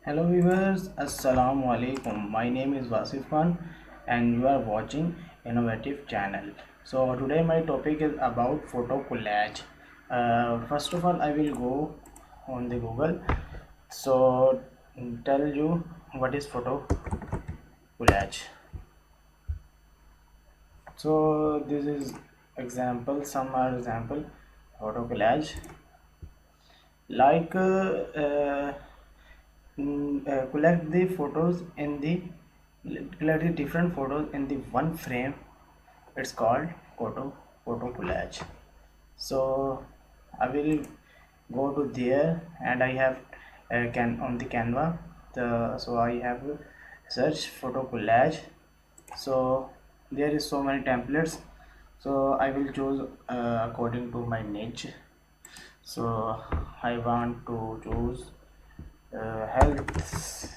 Hello viewers, Assalamu alaikum. My name is Wasif Khan and you are watching Innovative Channel. So today my topic is about photo collage. First of all, I will go on the Google. So tell you what is photo collage. So this is example. Some are example photo collage like collect the photos in the collect the different photos in the one frame. It's called photo collage. So I will go to there and I have can on the Canva. So I have search photo collage. So there is so many templates, so I will choose according to my niche. So I want to choose health.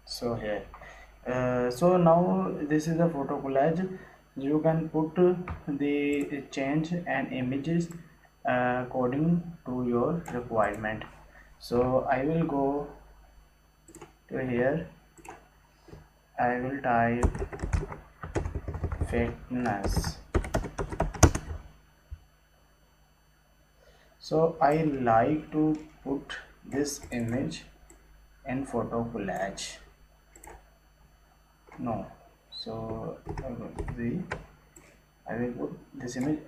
So here so now this is a photo collage. You can put the change and images according to your requirement. So I will go to here. I will type fitness. So I like to put this image in photo collage. No, so I will put this image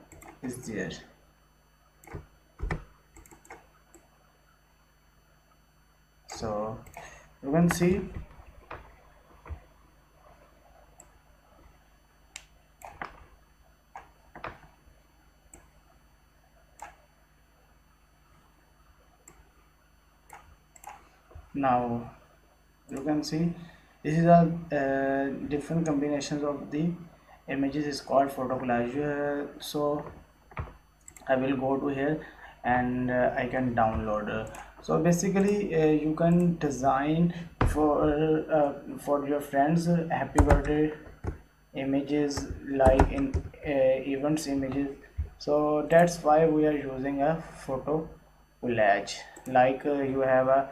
is there. So you can see now. You can see this is a different combinations of the images is called photo collage. So I will go to here and I can download. So basically, you can design for your friends happy birthday images like in events images. So that's why we are using a photo collage. Like you have a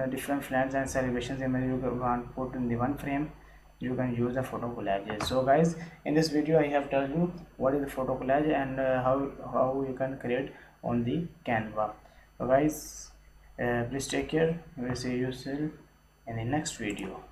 different friends and celebrations image you want put in the one frame, you can use the photo collages. So guys, in this video I have told you what is the photo collage and how you can create on the Canva. So guys, please take care. We will see you soon in the next video.